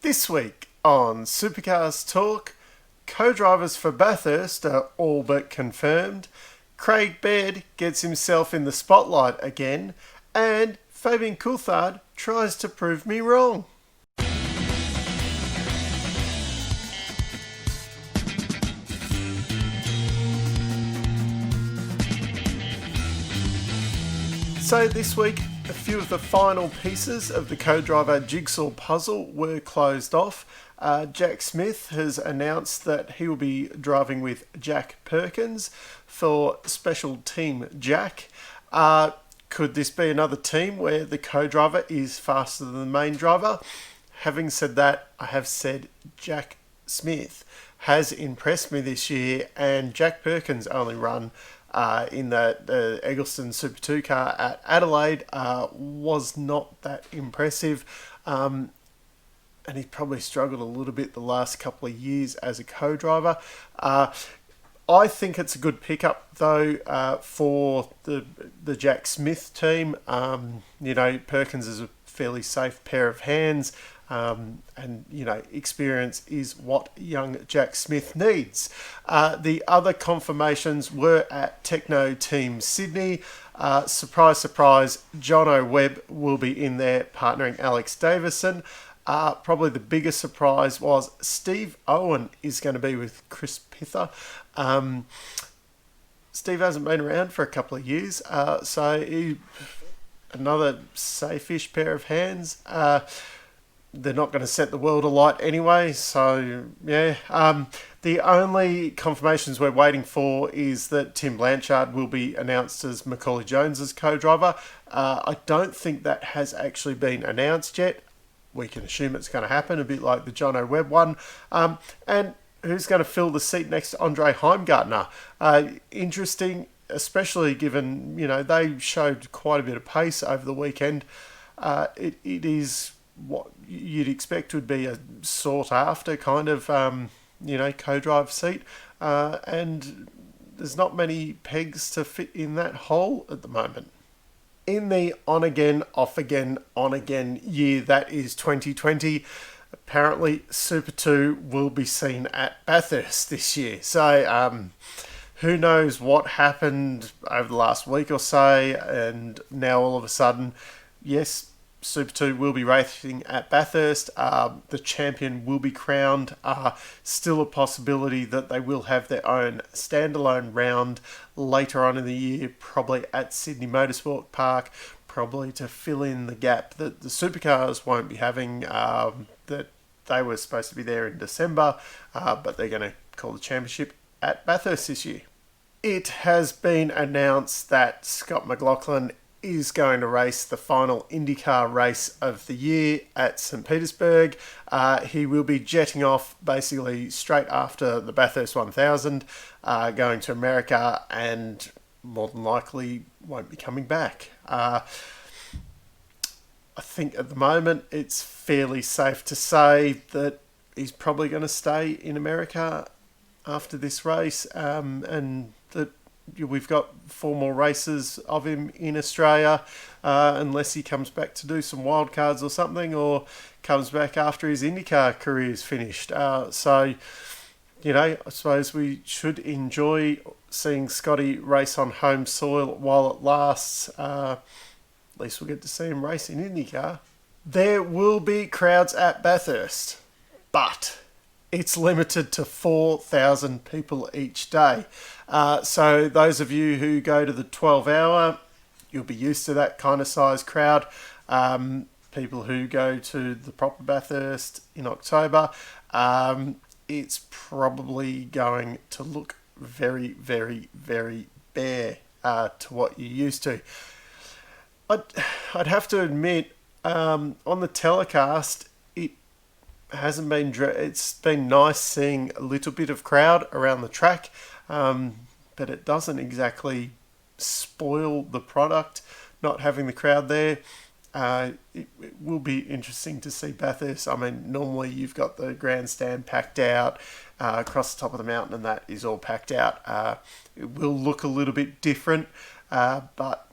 This week on Supercars Torque, co-drivers for Bathurst are all but confirmed, Craig Baird gets himself in the spotlight again, and Fabian Coulthard tries to prove me wrong. So this week, a few of the final pieces of the co-driver jigsaw puzzle were closed off. Jack Smith has announced that he will be driving with Jack Perkins for special Team Jack. Could this be another team where the co-driver is faster than the main driver? Having said that, I have said Jack Smith has impressed me this year, and Jack Perkins only run in the Eggleston Super 2 car at Adelaide was not that impressive, and he probably struggled a little bit the last couple of years as a co-driver. I think it's a good pickup though for the Jack Smith team. Perkins is a fairly safe pair of hands. And experience is what young Jack Smith needs. The other confirmations were at Techno Team Sydney. Surprise, surprise, Jono Webb will be in there partnering Alex Davison. Probably the biggest surprise was Steve Owen is going to be with Chris Pither. Steve hasn't been around for a couple of years, so another safe-ish pair of hands. They're not going to set the world alight anyway, so yeah. The only confirmations we're waiting for is that Tim Blanchard will be announced as Macaulay Jones's co-driver. I don't think that has actually been announced yet. We can assume it's going to happen, a bit like the Jono Webb one. And who's going to fill the seat next to Andre Heimgartner? Interesting, especially given, they showed quite a bit of pace over the weekend. It is what you'd expect would be a sought after kind of co-drive seat, and there's not many pegs to fit in that hole at the moment. In the on again, off again, on again year that is 2020, apparently Super 2 will be seen at Bathurst this year. So who knows what happened over the last week or so, and now all of a sudden, yes, Super 2 will be racing at Bathurst. The champion will be crowned. Still a possibility that they will have their own standalone round later on in the year, probably at Sydney Motorsport Park, probably to fill in the gap that the Supercars won't be having, that they were supposed to be there in December, but they're going to call the championship at Bathurst this year. It has been announced that Scott McLaughlin is going to race the final IndyCar race of the year at St. Petersburg. He will be jetting off basically straight after the Bathurst 1000, going to America, and more than likely won't be coming back. I think at the moment it's fairly safe to say that he's probably going to stay in America after this race, and that we've got 4 more races of him in Australia, unless he comes back to do some wildcards or something, or comes back after his IndyCar career is finished. I suppose we should enjoy seeing Scotty race on home soil while it lasts. At least we'll get to see him race in IndyCar. There will be crowds at Bathurst, but it's limited to 4,000 people each day. So those of you who go to the 12-hour, you'll be used to that kind of size crowd. People who go to the proper Bathurst in October, it's probably going to look very, very, very bare to what you're used to. I'd have to admit, on the telecast, it's been nice seeing a little bit of crowd around the track, but it doesn't exactly spoil the product not having the crowd there. It will be interesting to see Bathurst. I mean, normally you've got the grandstand packed out across the top of the mountain, and that is all packed out. It will look a little bit different, but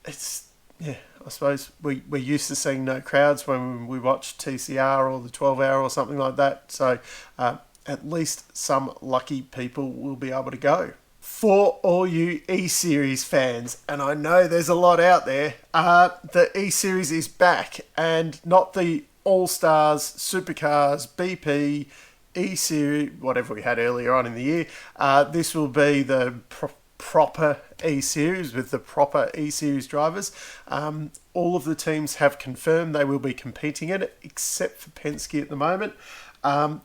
it's yeah, I suppose we're used to seeing no crowds when we watch TCR or the 12 hour or something like that. So at least some lucky people will be able to go. For all you E-Series fans, and I know there's a lot out there, the E-Series is back, and not the All-Stars, Supercars, BP, E-Series, whatever we had earlier on in the year. This will be the proper E-Series with the proper E-Series drivers. All of the teams have confirmed they will be competing in it, except for Penske at the moment.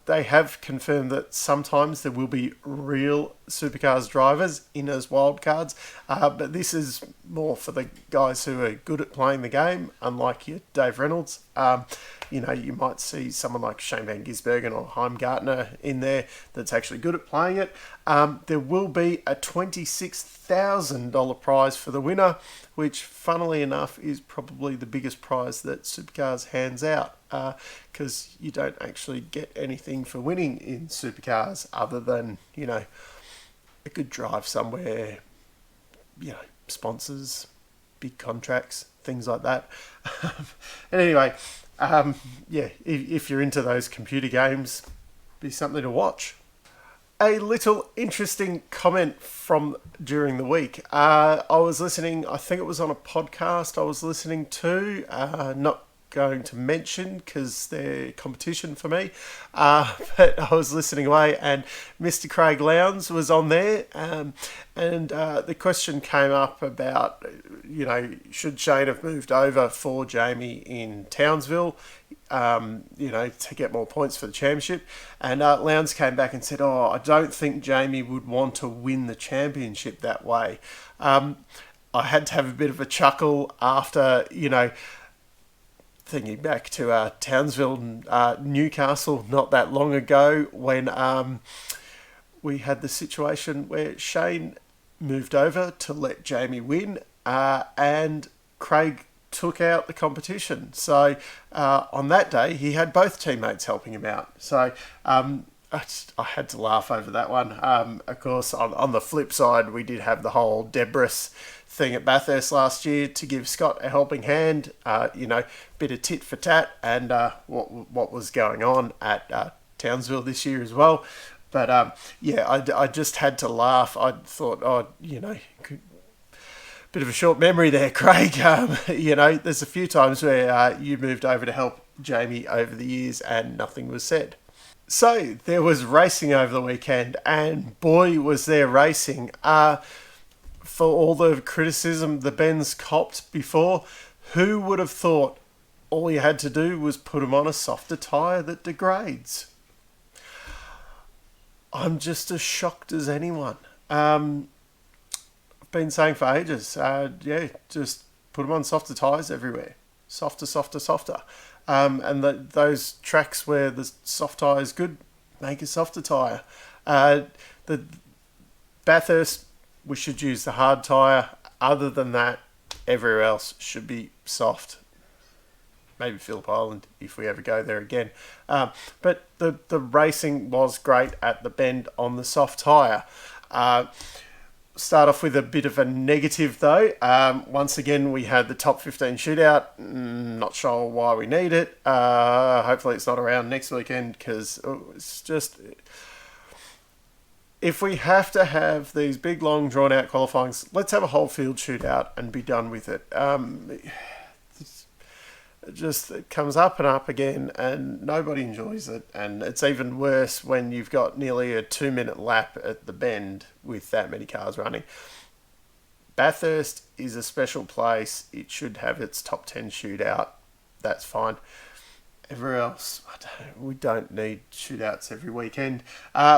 They have confirmed that sometimes there will be real Supercars drivers in as wildcards, but this is more for the guys who are good at playing the game, unlike your Dave Reynolds. You might see someone like Shane Van Gisbergen or Heimgartner in there that's actually good at playing it. There will be a $26,000 prize for the winner, which, funnily enough, is probably the biggest prize that Supercars hands out, because you don't actually get anything for winning in Supercars other than, a good drive somewhere, sponsors, big contracts, things like that. And anyway, if you're into those computer games, be something to watch. A little interesting comment from during the week. I was listening, I think it was on a podcast I was listening to, not going to mention because they're competition for me, but I was listening away and Mr. Craig Lowndes was on there, and the question came up about, should Shane have moved over for Jamie in Townsville, to get more points for the championship. And Lowndes came back and said, I don't think Jamie would want to win the championship that way. I had to have a bit of a chuckle after, thinking back to Townsville and Newcastle not that long ago when we had the situation where Shane moved over to let Jamie win, and Craig took out the competition. So on that day, he had both teammates helping him out. So I had to laugh over that one. Of course, on the flip side, we did have the whole Debris thing at Bathurst last year to give Scott a helping hand, bit of tit for tat, and what was going on at Townsville this year as well. But I just had to laugh. I thought, bit of a short memory there, Craig. There's a few times where you moved over to help Jamie over the years and nothing was said. So there was racing over the weekend, and boy was there racing. For all the criticism the Ben's copped before, who would have thought all you had to do was put them on a softer tyre that degrades? I'm just as shocked as anyone. I've been saying for ages, just put them on softer tyres everywhere. Softer, softer, softer. And those tracks where the soft tyre is good, make a softer tyre. The Bathurst, we should use the hard tyre. Other than that, everywhere else should be soft. Maybe Phillip Island if we ever go there again. But the racing was great at the Bend on the soft tyre. Start off with a bit of a negative though. Once again, we had the top 15 shootout. Not sure why we need it. Hopefully it's not around next weekend, because it's just... If we have to have these big, long, drawn-out qualifyings, let's have a whole field shootout and be done with it. It comes up and up again, and nobody enjoys it. And it's even worse when you've got nearly a 2-minute lap at the Bend with that many cars running. Bathurst is a special place. It should have its top 10 shootout. That's fine. Everywhere else, we don't need shootouts every weekend.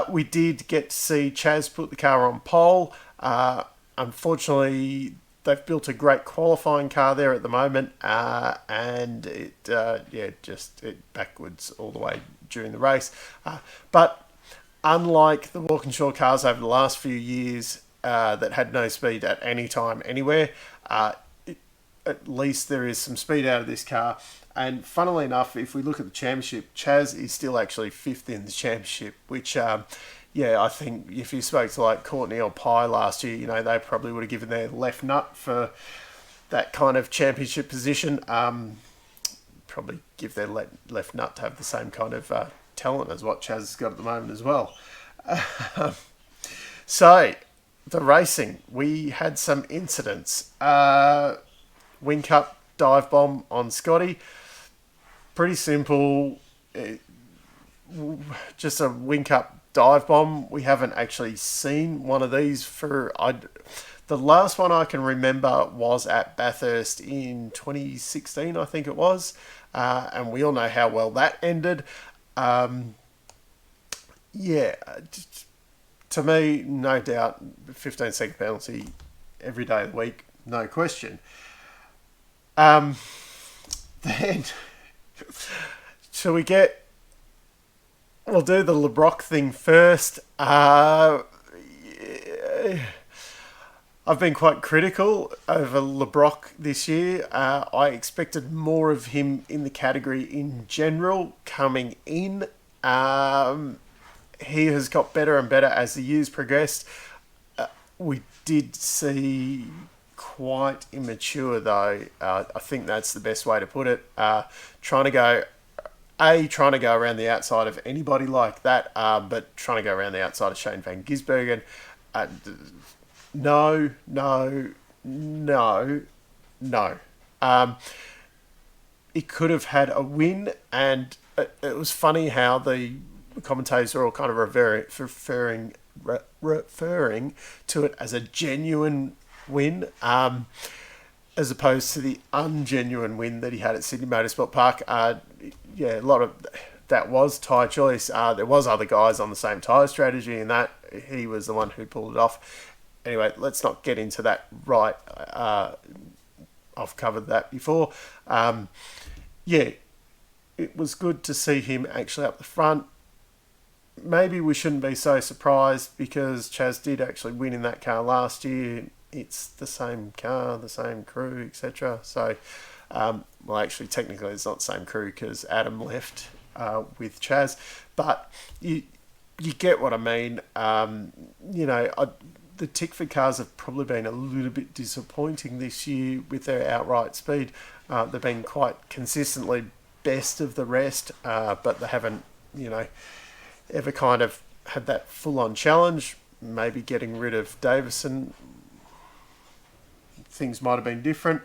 We did get to see Chaz put the car on pole. Unfortunately, they've built a great qualifying car there at the moment, and it backwards all the way during the race. But unlike the Walkinshaw cars over the last few years that had no speed at any time, anywhere, at least there is some speed out of this car. And funnily enough, if we look at the championship, Chaz is still actually 5th in the championship, which, I think if you spoke to like Courtney or Pye last year, they probably would have given their left nut for that kind of championship position. Probably give their left nut to have the same kind of talent as what Chaz has got at the moment as well. So, the racing. We had some incidents. Wing Cup dive bomb on Scotty. Pretty simple. Just a Wing Cup dive bomb. We haven't actually seen one of these for... The last one I can remember was at Bathurst in 2016, I think it was. And we all know how well that ended. To me, no doubt, 15-second penalty every day of the week, no question. Then, shall we get... We'll do the LeBrock thing first. I've been quite critical over LeBrock this year. I expected more of him in the category in general coming in. He has got better and better as the years progressed. We did see quite immature, though. I think that's the best way to put it. Trying to go around the outside of anybody like that, but trying to go around the outside of Shane Van Gisbergen. No. He could have had a win, and it was funny how the commentators are all kind of referring to it as a genuine win, as opposed to the ungenuine win that he had at Sydney Motorsport Park. A lot of that was tyre choice. There was other guys on the same tyre strategy, and that he was the one who pulled it off. Anyway, let's not get into that right. I've covered that before. It was good to see him actually up the front. Maybe we shouldn't be so surprised because Chaz did actually win in that car last year. It's the same car, the same crew, etc. So, actually, technically, it's not the same crew because Adam left with Chaz. But you get what I mean. The Tickford cars have probably been a little bit disappointing this year with their outright speed. They've been quite consistently best of the rest, but they haven't, ever kind of had that full-on challenge. Maybe getting rid of Davison, things might have been different.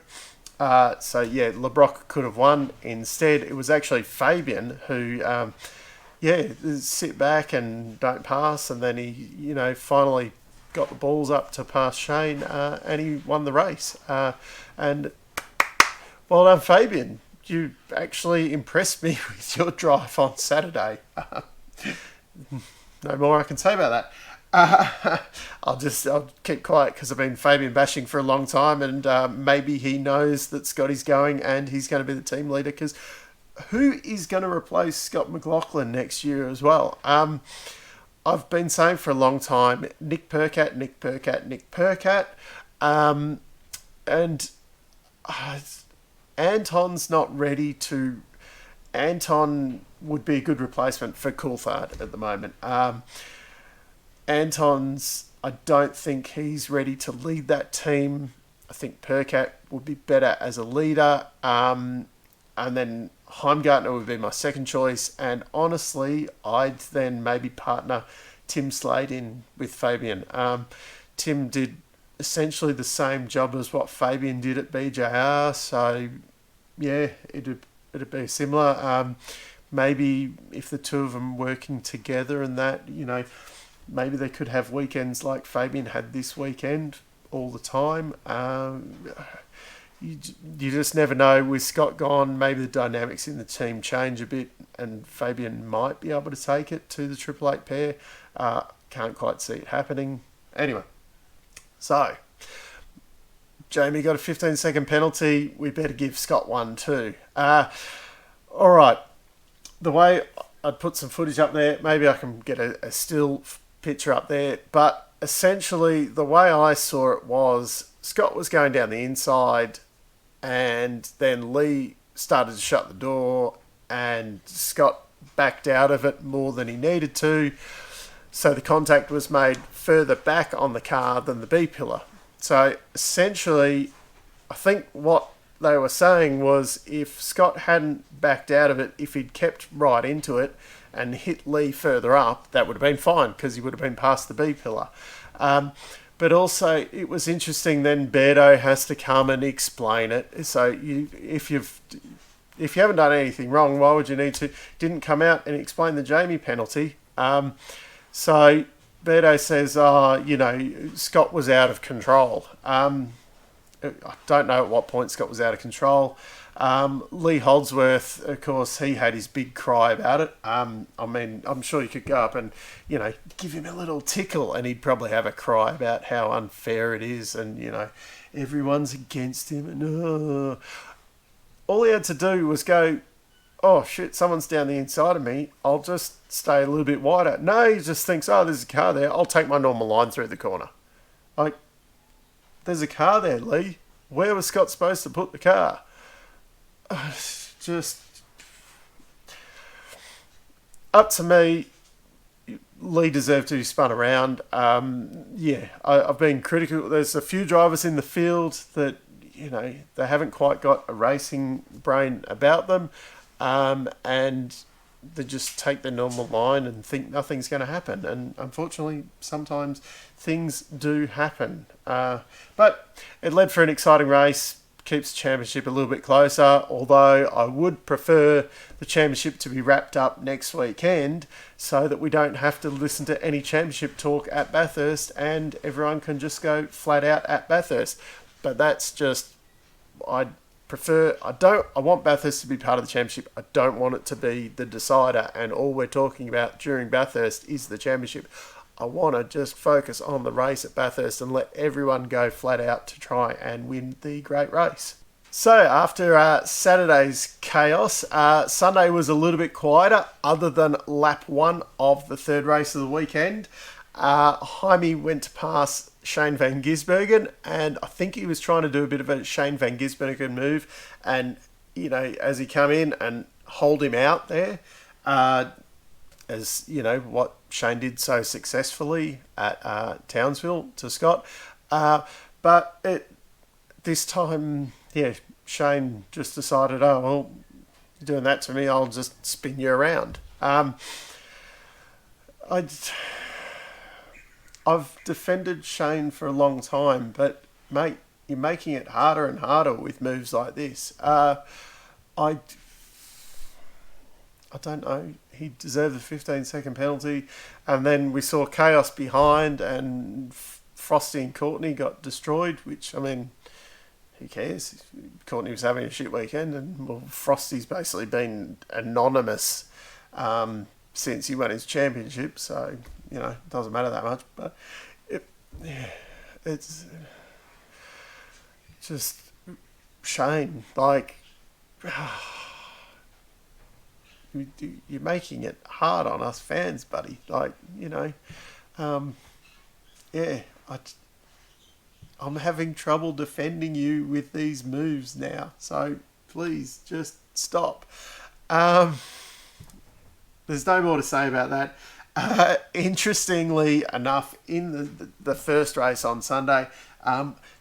LeBrock could have won. Instead, it was actually Fabian who, sit back and don't pass, and then he, finally got the balls up to pass Shane, and he won the race. And well done, Fabian. You actually impressed me with your drive on Saturday. No more I can say about that. I'll keep quiet because I've been Fabian bashing for a long time, and maybe he knows that Scotty's going and he's going to be the team leader, because who is going to replace Scott McLaughlin next year as well? I've been saying for a long time, Nick Percat. And Anton's not ready to... Anton would be a good replacement for Coulthard at the moment. Anton's... I don't think he's ready to lead that team. I think Percat would be better as a leader. And then Heimgartner would be my second choice. And honestly, I'd then maybe partner Tim Slade in with Fabian. Tim did essentially the same job as what Fabian did at BJR. So, yeah, it'd be similar. Maybe if the two of them working together and that, maybe they could have weekends like Fabian had this weekend all the time. You just never know. With Scott gone, maybe the dynamics in the team change a bit, and Fabian might be able to take it to the Triple Eight pair. Can't quite see it happening. Anyway, so Jamie got a 15-second penalty. We better give Scott one too. All right. The way I'd put some footage up there, maybe I can get a still picture up there, but essentially the way I saw it was Scott was going down the inside, and then Lee started to shut the door, and Scott backed out of it more than he needed to. So the contact was made further back on the car than the B pillar. So essentially, I think what they were saying was if Scott hadn't backed out of it, if he'd kept right into it and hit Lee further up, that would have been fine because he would have been past the B pillar. But also, it was interesting. Then Bairdo has to come and explain it. So if you haven't done anything wrong, why would you need to? Didn't come out and explain the Jamie penalty. So Bairdo says, Scott was out of control. I don't know at what point Scott was out of control. Lee Holdsworth, of course, he had his big cry about it. I'm sure you could go up and, give him a little tickle and he'd probably have a cry about how unfair it is and, everyone's against him. And all he had to do was go, oh, shit, someone's down the inside of me. I'll just stay a little bit wider. No, he just thinks, oh, there's a car there. I'll take my normal line through the corner. Like, there's a car there, Lee. Where was Scott supposed to put the car? Just up to me. Lee deserved to be spun around. I've been critical. There's a few drivers in the field that they haven't quite got a racing brain about them, and they just take the normal line and think nothing's going to happen. And unfortunately, sometimes things do happen. But it led for an exciting race. Keeps the championship a little bit closer, although I would prefer the championship to be wrapped up next weekend so that we don't have to listen to any championship talk at Bathurst and everyone can just go flat out at Bathurst. But that's just, I want Bathurst to be part of the championship. I don't want it to be the decider and all we're talking about during Bathurst is the championship. I want to just focus on the race at Bathurst and let everyone go flat out to try and win the great race. So after Saturday's chaos, Sunday was a little bit quieter other than lap 1 of the third race of the weekend. Jaime went to pass Shane Van Gisbergen and I think he was trying to do a bit of a Shane Van Gisbergen move and, as he come in and hold him out there, as what Shane did so successfully at Townsville to Scott. But this time, Shane just decided, oh, well, you're doing that to me, I'll just spin you around. I've defended Shane for a long time, but, mate, you're making it harder and harder with moves like this. I don't know. He deserved the 15-second penalty. And then we saw chaos behind and Frosty and Courtney got destroyed, which, who cares? Courtney was having a shit weekend and, Frosty's basically been anonymous since he won his championship. So, it doesn't matter that much. But it's just Shane. Like... You're making it hard on us fans, buddy. Like, I'm having trouble defending you with these moves now. So please just stop. There's no more to say about that. Interestingly enough, in the first race on Sunday,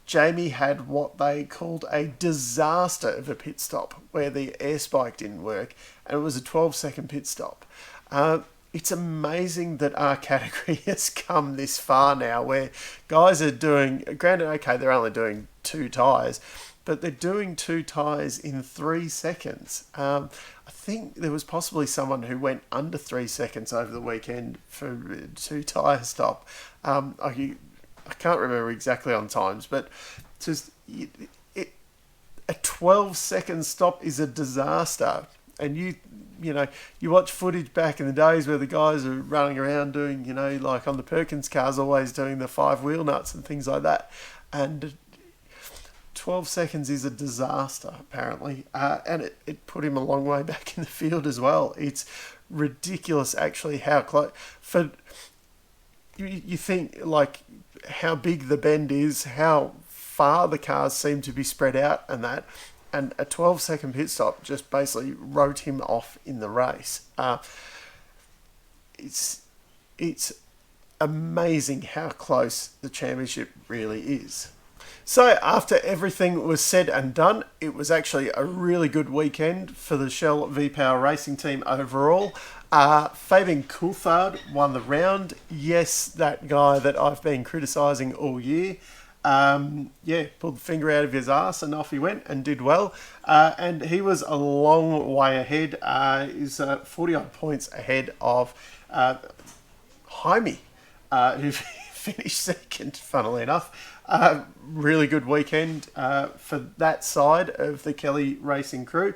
Jamie had what they called a disaster of a pit stop where the air spike didn't work and it was a 12-second pit stop. It's amazing that our category has come this far now where guys are doing, granted, okay, they're only doing 2 tyres, but they're doing 2 tyres in 3 seconds. I think there was possibly someone who went under 3 seconds over the weekend for a 2 tyre stop. I can't remember exactly on times, but just a 12-second stop is a disaster. And you watch footage back in the days where the guys are running around doing, like on the Perkins cars, always doing the 5 wheel nuts and things like that. And 12 seconds is a disaster, apparently. And it put him a long way back in the field as well. It's ridiculous, actually, how close. You think, like, how big the bend is, how far the cars seem to be spread out and that. And a 12-second pit stop just basically wrote him off in the race. It's amazing how close the championship really is. So after everything was said and done, it was actually a really good weekend for the Shell V-Power Racing team overall. Fabian Coulthard won the round. Yes, that guy that I've been criticising all year. Pulled the finger out of his ass and off he went and did well. And he was a long way ahead. He's 40-odd points ahead of Jaime, who finished second, funnily enough. Really good weekend for that side of the Kelly Racing crew.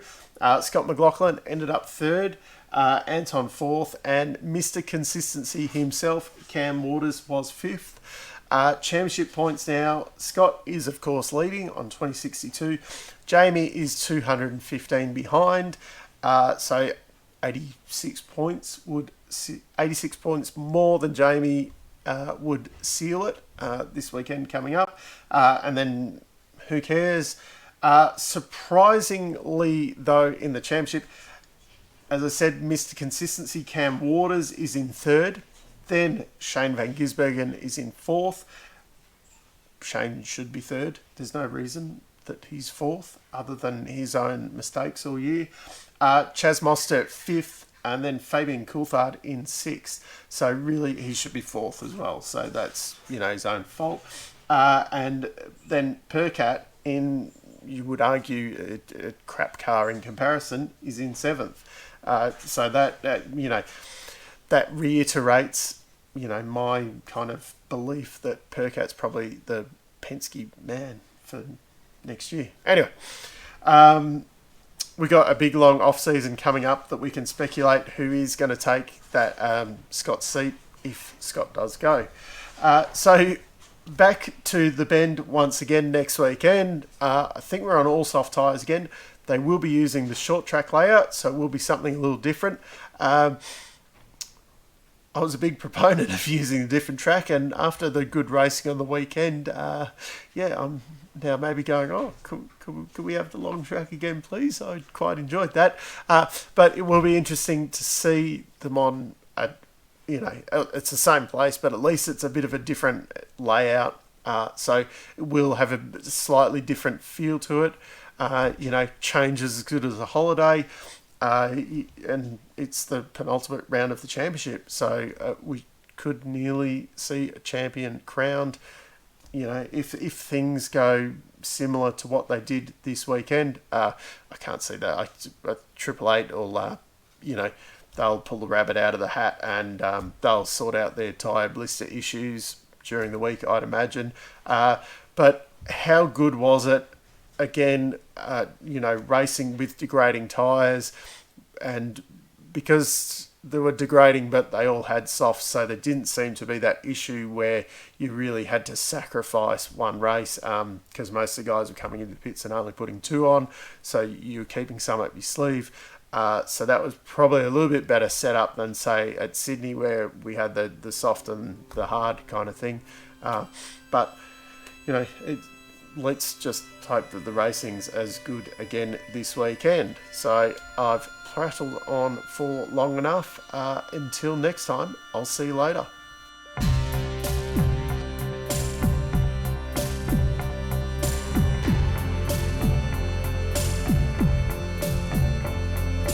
Scott McLaughlin ended up third, Anton fourth, and Mr. Consistency himself, Cam Waters, was fifth. Championship points now. Scott is, of course, leading on 2062. Jamie is 215 behind. So 86 points more than Jamie would seal it this weekend coming up. And then who cares? Surprisingly, though, in the championship, as I said, Mr. Consistency, Cam Waters, is in third. Then Shane Van Gisbergen is in fourth. Shane should be third. There's no reason that he's fourth other than his own mistakes all year. Chaz Mostert fifth, and then Fabian Coulthard in sixth. So really he should be fourth as well. So that's, his own fault. And then Percat, in, you would argue, a crap car in comparison, is in seventh. So that reiterates, my kind of belief that Percat's probably the Penske man for next year. Anyway, we got a big long off season coming up that we can speculate who is going to take that Scott's seat if Scott does go. So back to the Bend once again next weekend. I think we're on all soft tyres again. They will be using the short track layout, so it will be something a little different. I was a big proponent of using a different track, and after the good racing on the weekend, I'm now maybe going, could we have the long track again, please? I quite enjoyed that. But it will be interesting to see them on, it's the same place, but at least it's a bit of a different layout. So it will have a slightly different feel to it. Changes as good as a holiday. And it's the penultimate round of the championship, so we could nearly see a champion crowned. If things go similar to what they did this weekend, I can't see that. Triple Eight will, they'll pull the rabbit out of the hat and they'll sort out their tyre blister issues during the week, I'd imagine. But how good was it? Again, racing with degrading tyres, and because they were degrading but they all had softs, so there didn't seem to be that issue where you really had to sacrifice one race, because most of the guys were coming into the pits and only putting two on, so you were keeping some up your sleeve. So that was probably a little bit better setup than, say, at Sydney, where we had the soft and the hard kind of thing. But let's just hope that the racing's as good again this weekend. So I've prattled on for long enough. Until next time, I'll see you later.